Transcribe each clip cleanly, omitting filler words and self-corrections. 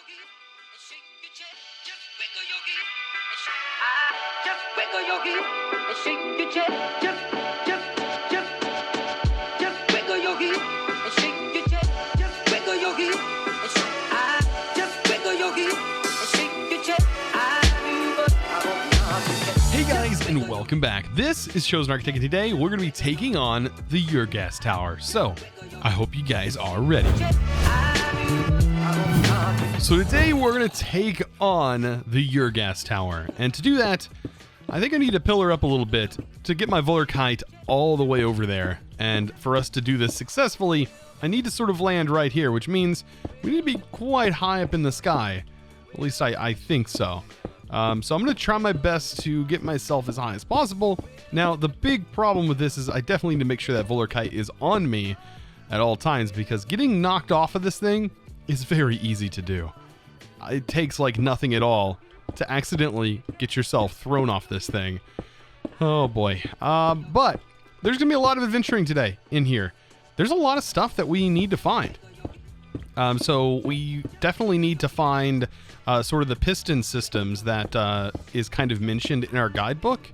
hip and shake your chest. Just wiggle your hip and shake. Just wiggle your hip and shake your chest. Just wiggle your hip and shake your chest. Just wiggle your hip and shake. Just wiggle your hip and shake your chest. Hey guys, and welcome back. This is Chosen Architect, and today we're going to be taking on the Ur-Ghast Tower. So, I hope you guys are ready. So today we're going to take on the Ur-Ghast Tower, and to do that, I think I need to pillar up a little bit to get my Volurkite all the way over there. And for us to do this successfully, I need to sort of land right here, which means we need to be quite high up in the sky. At least I think so. So I'm going to try my best to get myself as high as possible. Now, the big problem with this is I definitely need to make sure that Volurkite is on me at all times, because getting knocked off of this thing is very easy to do. It takes like nothing at all to accidentally get yourself thrown off this thing. Oh boy. But there's going to be a lot of adventuring today in here. There's a lot of stuff that we need to find. So we definitely need to find sort of the piston systems that is kind of mentioned in our guidebook.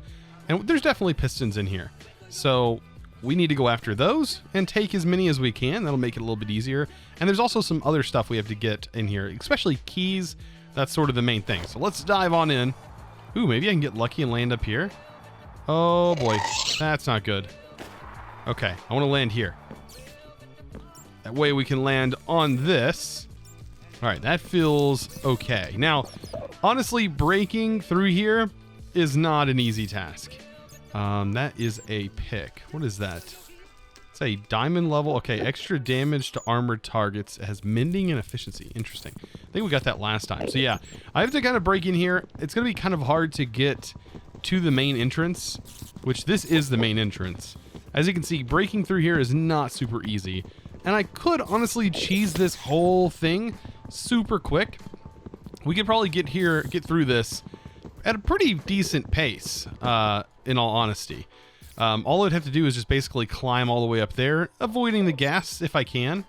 And there's definitely pistons in here. So we need to go after those and take as many as we can. That'll make it a little bit easier. And there's also some other stuff we have to get in here, especially keys. That's sort of the main thing. So let's dive on in. Ooh, maybe I can get lucky and land up here. Oh boy, that's not good. Okay, I want to land here. That way we can land on this. All right, that feels okay. Now, honestly, breaking through here is not an easy task. That is a pick. What is that? It's a diamond level. Okay, extra damage to armored targets. It has mending and efficiency. Interesting. I think we got that last time. So yeah, I have to kind of break in here. It's going to be kind of hard to get to the main entrance, which this is the main entrance. As you can see, breaking through here is not super easy. And I could honestly cheese this whole thing super quick. We could probably get through this at a pretty decent pace, in all honesty. All I'd have to do is just basically climb all the way up there, avoiding the gas if I can.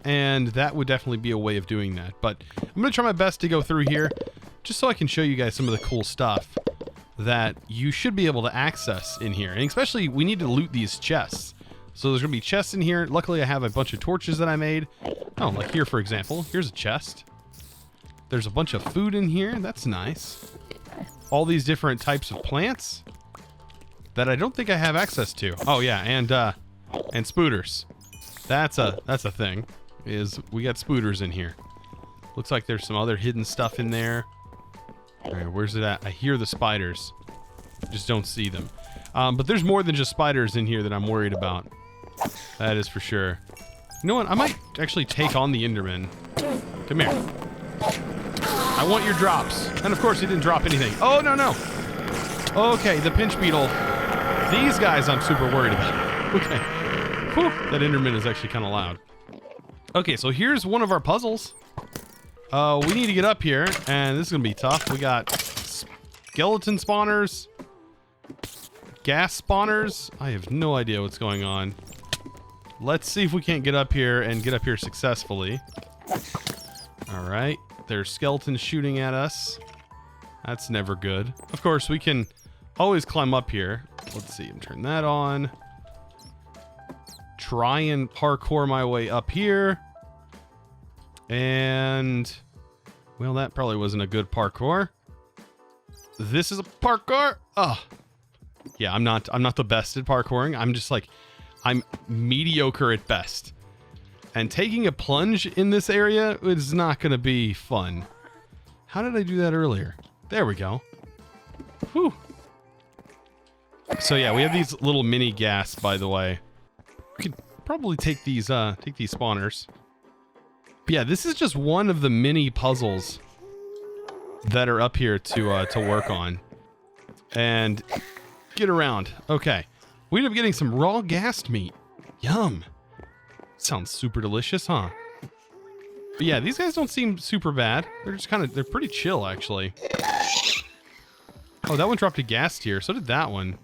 And that would definitely be a way of doing that. But I'm going to try my best to go through here, just so I can show you guys some of the cool stuff that you should be able to access in here. And especially, we need to loot these chests. So there's going to be chests in here. Luckily, I have a bunch of torches that I made. Oh, like here, for example. Here's a chest. There's a bunch of food in here. That's nice. All these different types of plants that I don't think I have access to. Oh, yeah, and spooters. That's a thing. We got spooters in here. Looks like there's some other hidden stuff in there. All right, where's it at? I hear the spiders. Just don't see them. But there's more than just spiders in here that I'm worried about. That is for sure. You know what? I might actually take on the Enderman. Come here. I want your drops. And of course, he didn't drop anything. Oh, no. Okay, the pinch beetle. These guys I'm super worried about. Okay. Whew, that Enderman is actually kind of loud. Okay, so here's one of our puzzles. We need to get up here, and this is going to be tough. We got skeleton spawners. Gas spawners. I have no idea what's going on. Let's see if we can't get up here and get up here successfully. All right. There's skeletons shooting at us. That's never good. Of course, we can always climb up here. Let's see. Turn that on. Try and parkour my way up here. And, well, that probably wasn't a good parkour. This is a parkour. Oh. Yeah, I'm not the best at parkouring. I'm mediocre at best. And taking a plunge in this area is not going to be fun. How did I do that earlier? There we go. Whew. So yeah, we have these little mini gas, by the way. We could probably take these spawners. But yeah, this is just one of the mini puzzles that are up here to work on. And get around. Okay. We end up getting some raw ghast meat. Yum. Sounds super delicious, huh? But yeah, these guys don't seem super bad. They're just they're pretty chill, actually. Oh, that one dropped a gas tier. So did that one.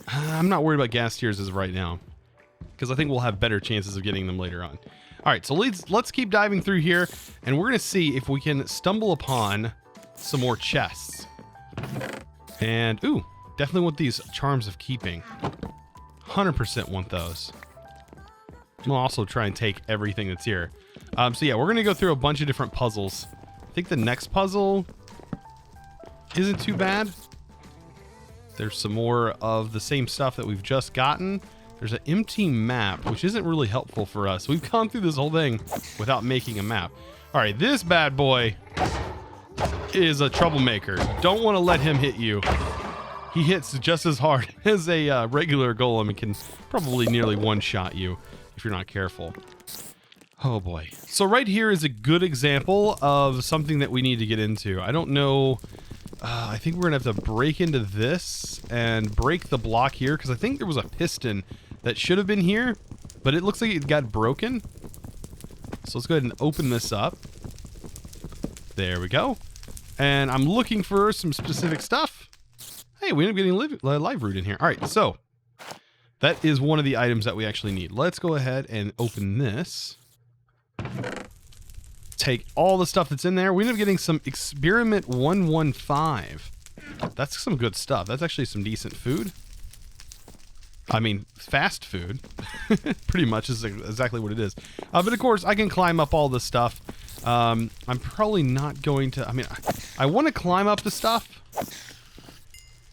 I'm not worried about gas tiers as of right now, because I think we'll have better chances of getting them later on. All right, so let's keep diving through here, and we're gonna see if we can stumble upon some more chests. And ooh, definitely want these charms of keeping. 100% want those. We'll also try and take everything that's here. So yeah, we're gonna go through a bunch of different puzzles. I think the next puzzle isn't too bad. There's some more of the same stuff that we've just gotten. There's an empty map, which isn't really helpful for us. We've gone through this whole thing without making a map. All right, this bad boy is a troublemaker. Don't want to let him hit you. He hits just as hard as a regular golem and can probably nearly one-shot you if you're not careful. Oh boy. So right here is a good example of something that we need to get into. I don't know. I think we're going to have to break into this and break the block here because I think there was a piston that should have been here, but it looks like it got broken. So let's go ahead and open this up. There we go. And I'm looking for some specific stuff. Hey, we ended up getting live root in here. All right, so that is one of the items that we actually need. Let's go ahead and open this. Take all the stuff that's in there. We end up getting some experiment 115. That's some good stuff. That's actually some decent food. I mean, fast food. Pretty much is exactly what it is. But of course, I can climb up all this stuff. I'm probably not going to... I mean, I want to climb up the stuff.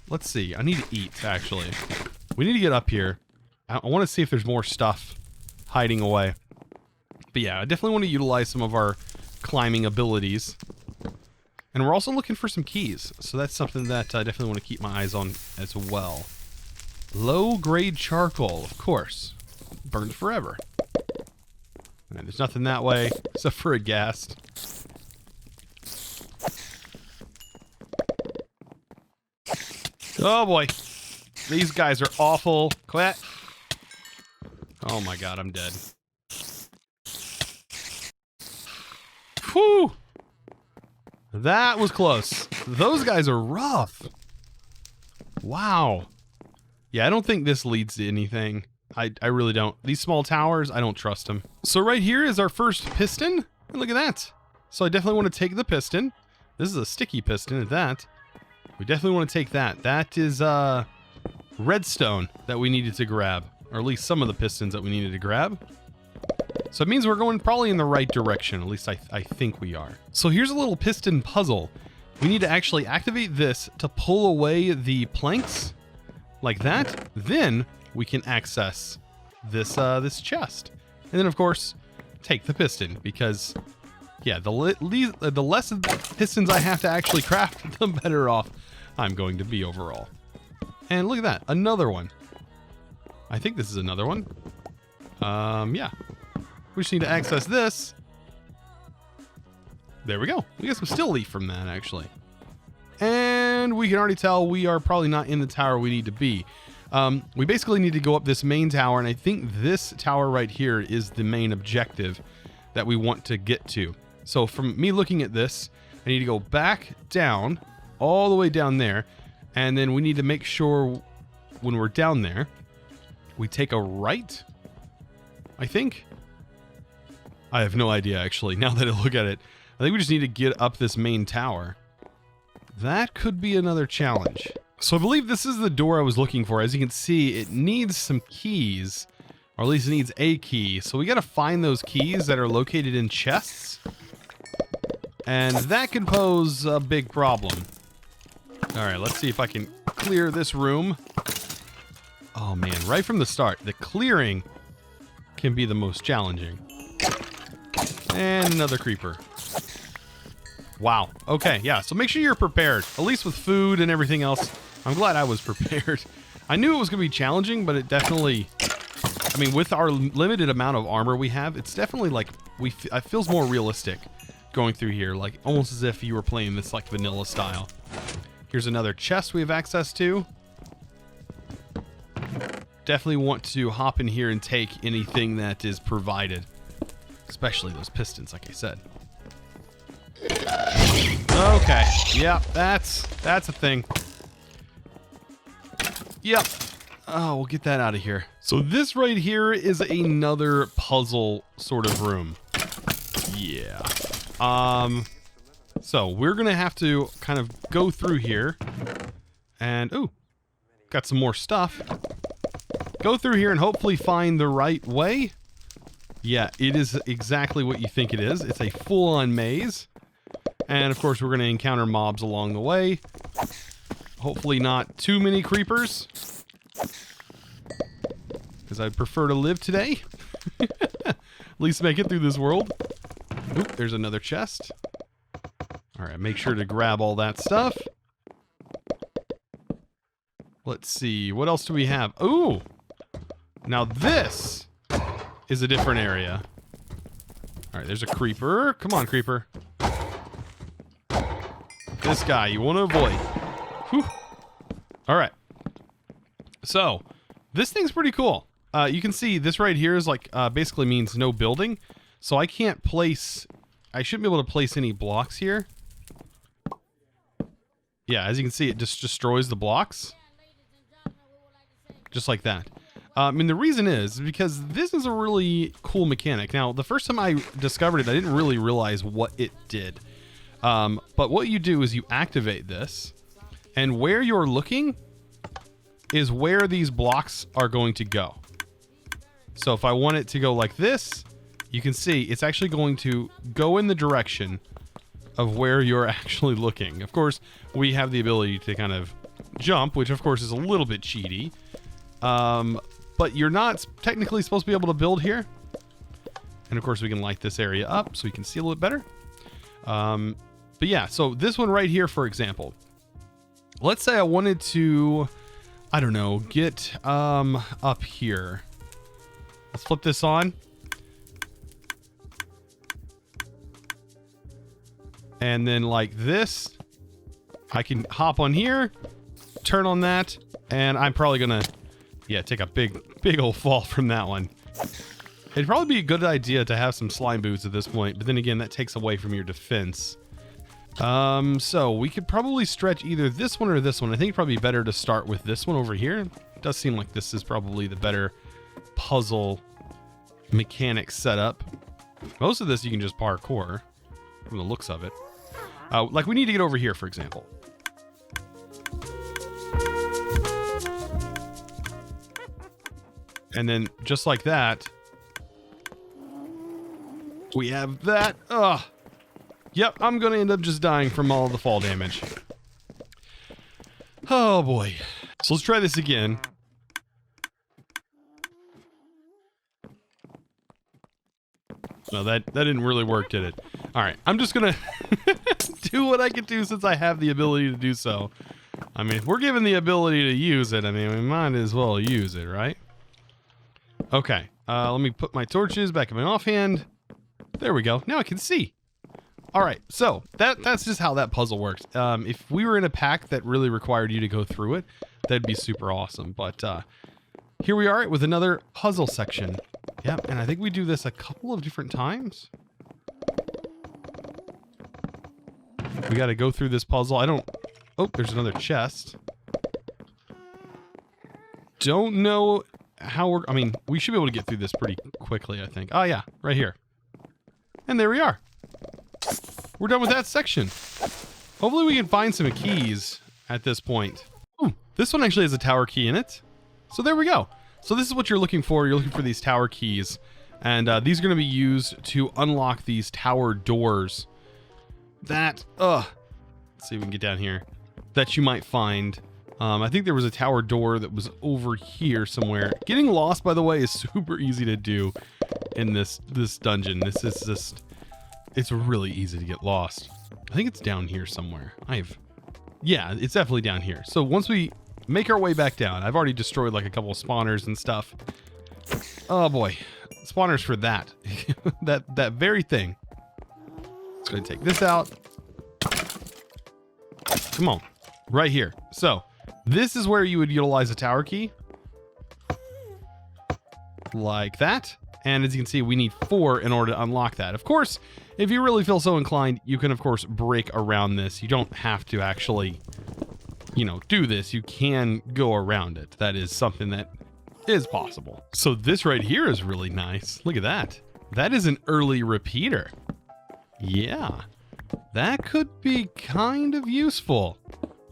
Let's see. I need to eat, actually. We need to get up here. I want to see if there's more stuff hiding away. But yeah, I definitely want to utilize some of our climbing abilities. And we're also looking for some keys. So that's something that I definitely want to keep my eyes on as well. Low-grade charcoal, of course. Burns forever. And there's nothing that way, except for a ghast. Oh boy. These guys are awful. Quit. Oh my god, I'm dead. Whew! That was close. Those guys are rough. Wow. Yeah, I don't think this leads to anything. I really don't. These small towers, I don't trust them. So right here is our first piston. And look at that. So I definitely want to take the piston. This is a sticky piston at that. We definitely want to take that. That is redstone that we needed to grab. Or at least some of the pistons that we needed to grab. So it means we're going probably in the right direction. At least I think we are. So here's a little piston puzzle. We need to actually activate this to pull away the planks. Like that. Then we can access this this chest. And then of course, take the piston. Because, yeah, the less pistons I have to actually craft, the better off I'm going to be overall. And look at that. Another one. I think this is another one. Yeah. We just need to access this. There we go. We got some still leaf from that, actually. And we can already tell we are probably not in the tower we need to be. We basically need to go up this main tower, and I think this tower right here is the main objective that we want to get to. So from me looking at this, I need to go back down, all the way down there, and then we need to make sure when we're down there, we take a right, I think. I have no idea, actually, now that I look at it. I think we just need to get up this main tower. That could be another challenge. So I believe this is the door I was looking for. As you can see, it needs some keys, or at least it needs a key. So we got to find those keys that are located in chests. And that could pose a big problem. All right, let's see if I can clear this room. Oh man, right from the start, the clearing can be the most challenging. And another creeper. Wow. Okay, yeah, so make sure you're prepared, at least with food and everything else. I'm glad I was prepared. I knew it was going to be challenging, but it definitely... I mean, with our limited amount of armor we have, it's definitely like... it feels more realistic going through here, like almost as if you were playing this like vanilla style. Here's another chest we have access to. Definitely want to hop in here and take anything that is provided. Especially those pistons, like I said. Okay. Yep, that's a thing. Yep. Oh, we'll get that out of here. So this right here is another puzzle sort of room. Yeah. So we're gonna have to kind of go through here and, ooh, got some more stuff. Go through here and hopefully find the right way. Yeah, it is exactly what you think it is. It's a full-on maze. And of course we're gonna encounter mobs along the way. Hopefully not too many creepers, because I'd prefer to live today. At least make it through this world. Oop, there's another chest. Alright, make sure to grab all that stuff. Let's see, what else do we have? Ooh! Now this is a different area. Alright, there's a creeper. Come on, creeper. This guy, you want to avoid. Whew. Alright. So, this thing's pretty cool. You can see this right here is like, basically means no building. So I can't place, I shouldn't be able to place any blocks here. Yeah, as you can see, it just destroys the blocks. Just like that. I mean, the reason is because this is a really cool mechanic. Now, the first time I discovered it, I didn't really realize what it did. But what you do is you activate this, and where you're looking is where these blocks are going to go. So if I want it to go like this, you can see it's actually going to go in the direction of where you're actually looking. Of course, we have the ability to kind of jump, which of course is a little bit cheaty. But you're not technically supposed to be able to build here. And of course we can light this area up so we can see a little bit better. But yeah, so this one right here, for example, let's say I wanted to, I don't know, get up here. Let's flip this on. And then like this, I can hop on here, turn on that, and I'm probably gonna, yeah, take a big old fall from that one. It'd probably be a good idea to have some slime boots at this point, but then again, that takes away from your defense. So we could probably stretch either this one or this one. I think it'd probably be better to start with this one over here. It does seem like this is probably the better puzzle mechanic setup. Most of this you can just parkour from the looks of it. Like we need to get over here, for example. And then just like that, we have that. Ugh. Yep, I'm going to end up just dying from all the fall damage. Oh boy. So let's try this again. No, that didn't really work, did it? All right, I'm just going to do what I can do since I have the ability to do so. I mean, if we're given the ability to use it, I mean, we might as well use it, right? Okay, let me put my torches back in my offhand. There we go. Now I can see. All right, so that's just how that puzzle works. If we were in a pack that really required you to go through it, that'd be super awesome. But here we are with another puzzle section. Yep, and I think we do this a couple of different times. We got to go through this puzzle. Oh, there's another chest. Don't know how I mean, we should be able to get through this pretty quickly, I think. Oh yeah, right here. And there we are. We're done with that section. Hopefully we can find some keys at this point. Ooh, this one actually has a tower key in it. So there we go. So this is what you're looking for. You're looking for these tower keys. And these are going to be used to unlock these tower doors. Let's see if we can get down here. That you might find. I think there was a tower door that was over here somewhere. Getting lost, by the way, is super easy to do in this dungeon. This is just... It's really easy to get lost. I think it's down here somewhere. Yeah, it's definitely down here. So once we make our way back down, I've already destroyed like a couple of spawners and stuff. Oh boy. Spawners for that. that very thing. Just gonna take this out. Come on. Right here. So this is where you would utilize a tower key. Like that. And as you can see, we need 4 in order to unlock that. Of course, if you really feel so inclined, you can, of course, break around this. You don't have to actually, do this, you can go around it. That is something that is possible. So this right here is really nice. Look at that. That is an early repeater. Yeah, that could be kind of useful.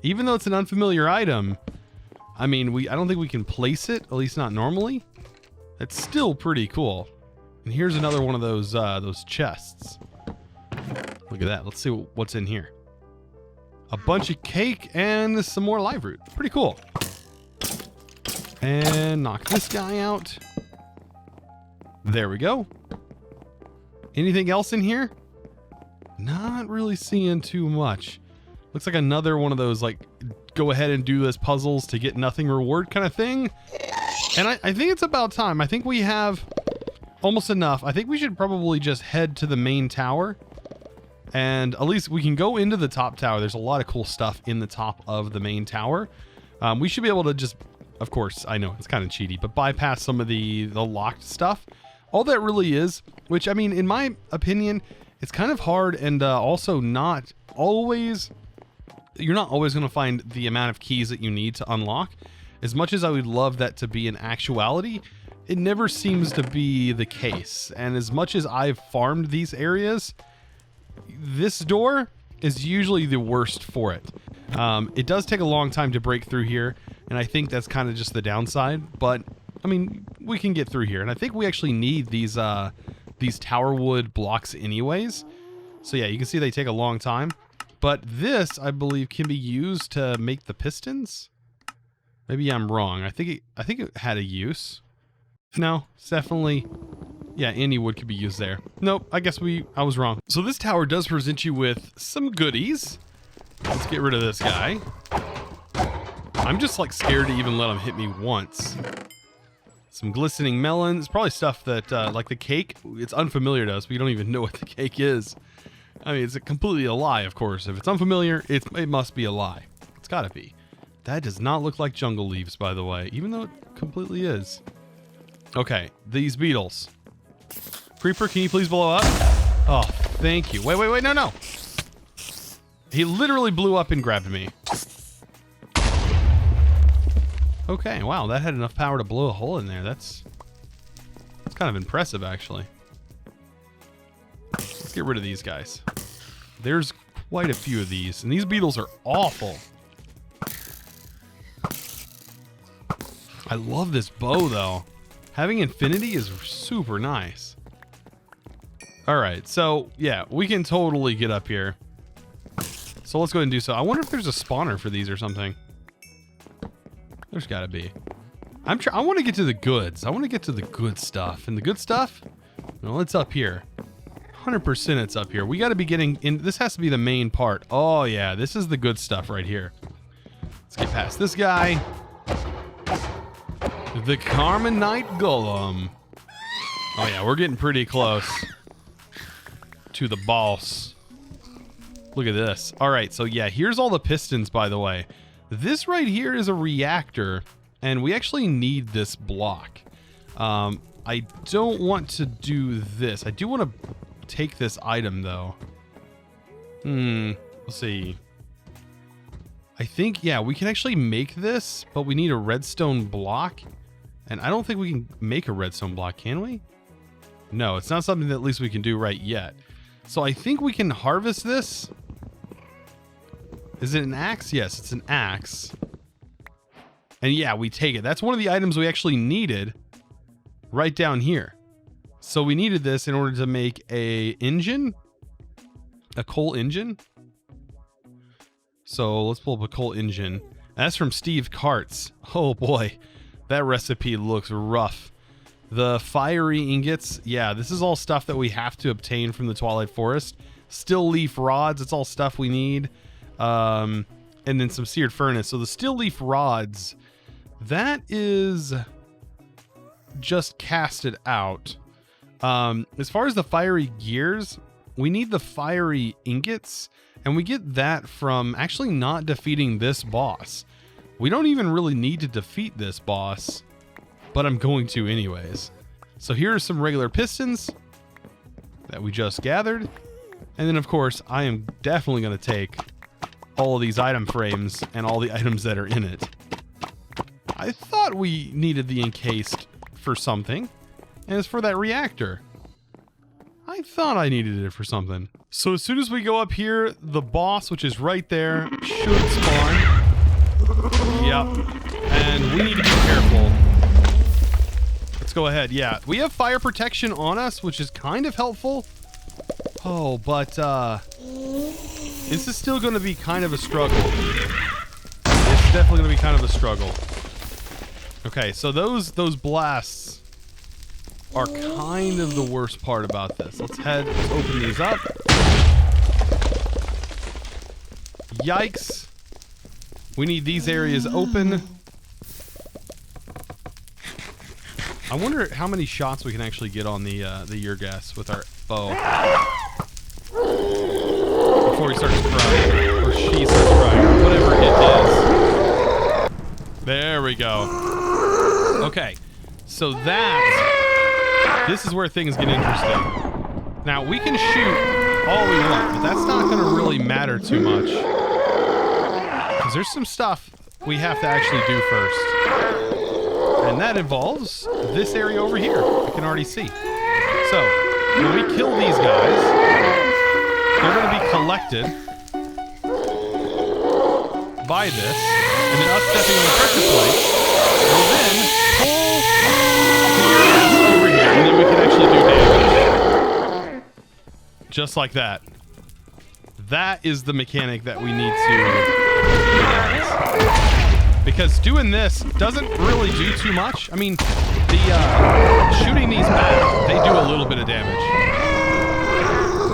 Even though it's an unfamiliar item, I don't think we can place it, at least not normally. It's still pretty cool. And here's another one of those chests. Look at that. Let's see what's in here. A bunch of cake and some more live root. Pretty cool. And knock this guy out. There we go. Anything else in here? Not really seeing too much. Looks like another one of those, like, go ahead and do this puzzles to get nothing reward kind of thing. And I think it's about time. I think we have almost enough. I think we should probably just head to the main tower. And at least we can go into the top tower. There's a lot of cool stuff in the top of the main tower. We should be able to just, of course, I know it's kind of cheaty, but bypass some of the locked stuff. All that really is, which, I mean, in my opinion, it's kind of hard, and also not always, you're not always going to find the amount of keys that you need to unlock. As much as I would love that to be an actuality, it never seems to be the case. And as much as I've farmed these areas, this door is usually the worst for it. It does take a long time to break through here, and I think that's kind of just the downside, but I mean, we can get through here. And I think we actually need these tower wood blocks anyways. So yeah, you can see they take a long time, but this, I believe, can be used to make the pistons. Maybe I'm wrong. I think it had a use. No, it's definitely, yeah, any wood could be used there. Nope, I guess I was wrong. So this tower does present you with some goodies. Let's get rid of this guy. I'm just like scared to even let him hit me once. Some glistening melons, probably stuff that, like the cake, it's unfamiliar to us. We don't even know what the cake is. I mean, it's completely a lie, of course. If it's unfamiliar, it must be a lie. It's gotta be. That does not look like jungle leaves, by the way, even though it completely is. Okay, these beetles. Creeper, can you please blow up? Oh, thank you. Wait, no. He literally blew up and grabbed me. Okay, wow, that had enough power to blow a hole in there. That's kind of impressive, actually. Let's get rid of these guys. There's quite a few of these, and these beetles are awful. I love this bow, though. Having infinity is super nice. All right, so yeah, we can totally get up here. So let's go ahead and do so. I wonder if there's a spawner for these or something. There's got to be. I want to get to the goods. I want to get to the good stuff. And the good stuff, well, it's up here. 100% it's up here. We got to be getting in. This has to be the main part. Oh, yeah. This is the good stuff right here. Let's get past this guy. The Carmenite Golem. Oh, yeah. We're getting pretty close to the boss. Look at this. All right. So, yeah, here's all the pistons, by the way. This right here is a reactor, and we actually need this block. I don't want to do this. I do want to take this item, though. Let's see. I think, yeah, we can actually make this, but we need a redstone block. And I don't think we can make a redstone block, can we? No, it's not something that at least we can do right yet. So I think we can harvest this. Is it an axe? Yes, it's an axe. And yeah, we take it. That's one of the items we actually needed right down here. So we needed this in order to make a engine, a coal engine. So let's pull up a coal engine. That's from Steve Carts. Oh boy, that recipe looks rough. The fiery ingots. Yeah, this is all stuff that we have to obtain from the Twilight Forest. Still leaf rods. It's all stuff we need. And then some seared furnace. So the steel leaf rods, that is just casted out. As far as the fiery gears, we need the fiery ingots, and we get that from actually not defeating this boss. We don't even really need to defeat this boss, but I'm going to anyways. So here are some regular pistons that we just gathered. And then of course, I am definitely going to take all of these item frames and all the items that are in it. I thought we needed the encased for something, and it's for that reactor. I thought I needed it for something. So as soon as we go up here, the boss, which is right there, should spawn. Yep. And we need to be careful. Let's go ahead. Yeah, we have fire protection on us, which is kind of helpful. Oh, but this is still going to be kind of a struggle. It's definitely going to be kind of a struggle. Okay, so those blasts are kind of the worst part about this. Let's open these up. Yikes. We need these areas open. I wonder how many shots we can actually get on the Ur-Ghast with our bow. Before he starts crying. Or she starts crying. Or whatever it is. There we go. Okay. So this is where things get interesting. Now, we can shoot all we want, but that's not going to really matter too much. Because there's some stuff we have to actually do first. And that involves this area over here. You can already see. So, when we kill these guys, they're going to be collected by this. And then us stepping on the pressure plate will then pull the Ur-Ghast over here. And then we can actually do damage. Just like that. That is the mechanic that we need to realize. Because doing this doesn't really do too much. I mean, shooting these back, they do a little bit of damage.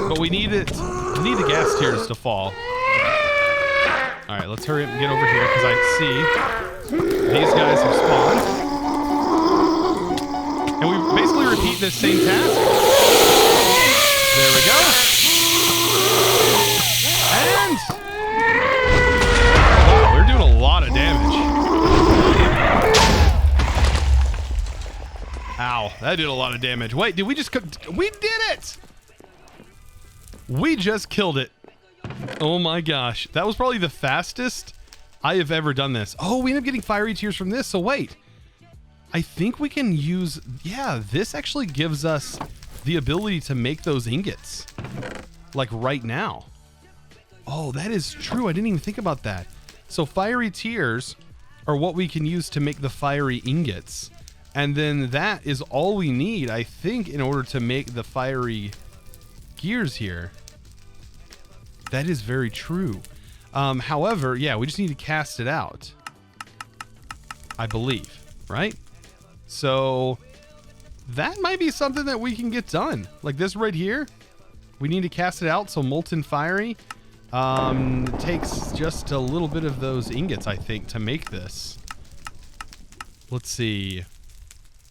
But we need the gas tiers to fall. Alright, let's hurry up and get over here because I see these guys have spawned. And we basically repeat this same task. There we go. And wow, we're doing a lot of damage. Ow, that did a lot of damage. Wait, did we just... We did it! We just killed it. Oh my gosh. That was probably the fastest I have ever done this. Oh, we ended up getting fiery tears from this, so wait. I think we can use... Yeah, this actually gives us the ability to make those ingots. Like right now. Oh, that is true. I didn't even think about that. So fiery tears are what we can use to make the fiery ingots. And then that is all we need, I think, in order to make the fiery gears here. That is very true. However, yeah, we just need to cast it out. I believe, right? So that might be something that we can get done. Like this right here. We need to cast it out, so molten fiery. Takes just a little bit of those ingots, I think, to make this. Let's see.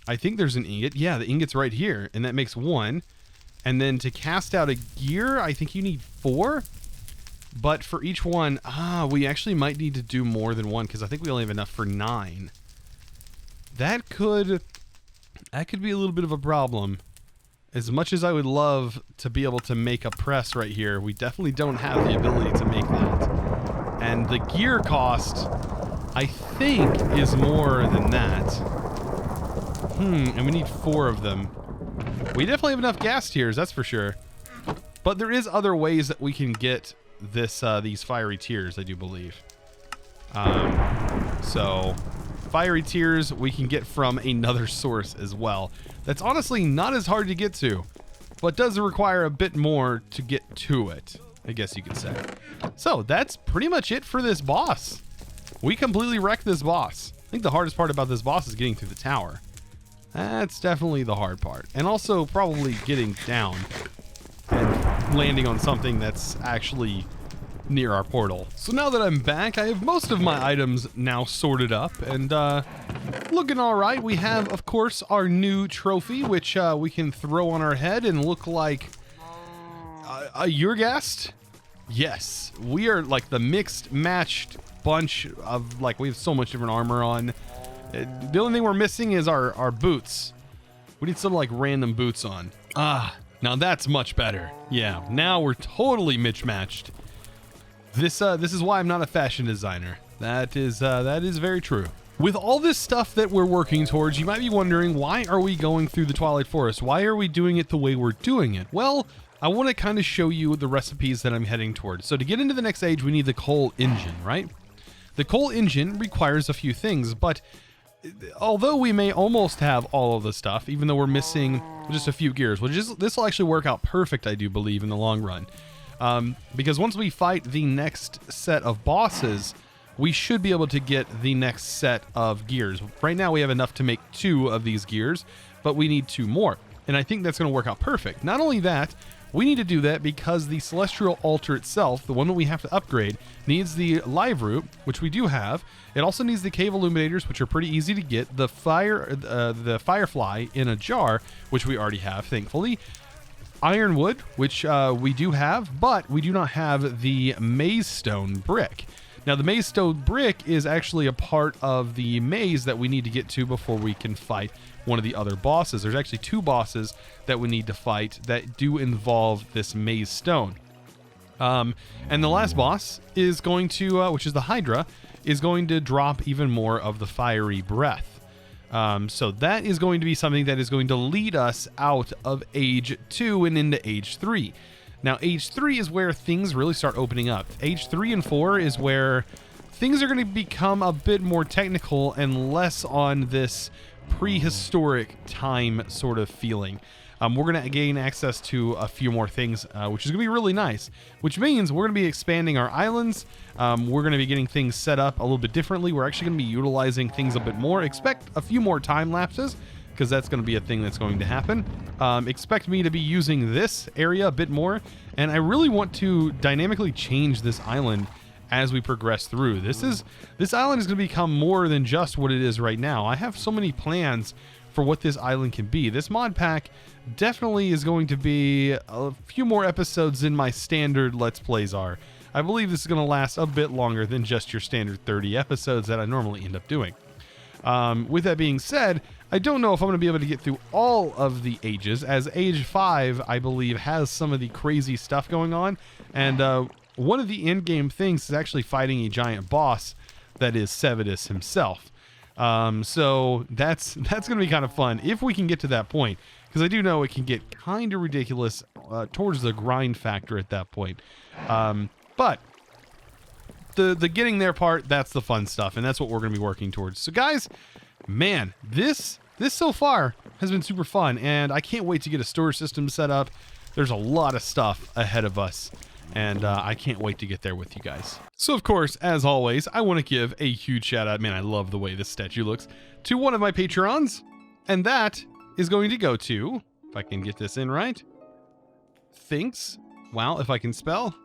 I think there's an ingot. Yeah, the ingot's right here, and that makes 1. And then to cast out a gear, I think you need 4. But for each one, we actually might need to do more than 1 because I think we only have enough for 9. That could be a little bit of a problem. As much as I would love to be able to make a press right here, we definitely don't have the ability to make that. And the gear cost, I think, is more than that. And we need 4 of them. We definitely have enough gas tiers, that's for sure. But there is other ways that we can get these fiery tears, I do believe. So fiery tears we can get from another source as well. That's honestly not as hard to get to, but does require a bit more to get to it, I guess you could say. So that's pretty much it for this boss. We completely wrecked this boss. I think the hardest part about this boss is getting through the tower. That's definitely the hard part. And also probably getting down and landing on something that's actually near our portal. So now that I'm back, I have most of my items now sorted up and looking all right. We have, of course, our new trophy, which we can throw on our head and look like a Ur-Ghast. Yes, we are like the mixed, matched bunch of, like, we have so much different armor on. The only thing we're missing is our boots. We need some like random boots on. Now that's much better. Yeah, now we're totally mismatched. This is why I'm not a fashion designer. That is very true. With all this stuff that we're working towards, you might be wondering, why are we going through the Twilight Forest? Why are we doing it the way we're doing it? Well, I want to kind of show you the recipes that I'm heading towards. So to get into the next age, we need the coal engine, right? The coal engine requires a few things, but although we may almost have all of the stuff, even though we're missing just a few gears, this will actually work out perfect, I do believe, in the long run. Because once we fight the next set of bosses, we should be able to get the next set of gears. Right now we have enough to make 2 of these gears, but we need 2 more. And I think that's going to work out perfect. Not only that, we need to do that because the Celestial Altar itself, the one that we have to upgrade, needs the live root, which we do have. It also needs the cave illuminators, which are pretty easy to get. The firefly in a jar, which we already have, thankfully. Ironwood, which we do have, but we do not have the maze stone brick. Now, the maze stone brick is actually a part of the maze that we need to get to before we can fight one of the other bosses. There's actually 2 bosses that we need to fight that do involve this maze stone. And the last boss is going to, which is the Hydra, is going to drop even more of the fiery breath. So that is going to be something that is going to lead us out of Age 2 and into Age 3. Now, Age 3 is where things really start opening up. Age 3 and 4 is where things are going to become a bit more technical and less on this prehistoric time sort of feeling. We're going to gain access to a few more things, which is going to be really nice, which means we're going to be expanding our islands. We're going to be getting things set up a little bit differently. We're actually going to be utilizing things a bit more. Expect a few more time lapses, because that's going to be a thing that's going to happen. Expect me to be using this area a bit more, and I really want to dynamically change this island as we progress through. This island is going to become more than just what it is right now. I have so many plans for what this island can be. This mod pack definitely is going to be a few more episodes than my standard Let's Plays are. I believe this is going to last a bit longer than just your standard 30 episodes that I normally end up doing. With that being said, I don't know if I'm going to be able to get through all of the ages, as Age 5, I believe, has some of the crazy stuff going on, and one of the in-game things is actually fighting a giant boss that is Sevidus himself. So that's going to be kind of fun if we can get to that point, because I do know it can get kind of ridiculous towards the grind factor at that point. But the getting there part, that's the fun stuff, and that's what we're going to be working towards. So guys, man, this so far has been super fun, and I can't wait to get a storage system set up. There's a lot of stuff ahead of us, and I can't wait to get there with you guys. So of course, as always, I want to give a huge shout out, man, I love the way this statue looks, to one of my Patrons, and that is going to go to, if I can get this in right, thanks, wow, if I can spell,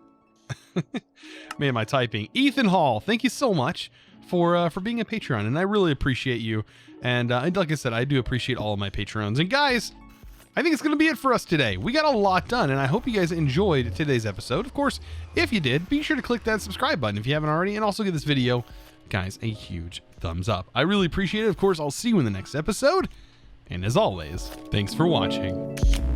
man, my typing, Ethan Hall, thank you so much for being a Patreon, and I really appreciate you, and like I said, I do appreciate all of my Patrons. And guys, I think it's going to be it for us today. We got a lot done, and I hope you guys enjoyed today's episode. Of course, if you did, be sure to click that subscribe button if you haven't already, and also give this video, guys, a huge thumbs up. I really appreciate it. Of course, I'll see you in the next episode, and as always, thanks for watching.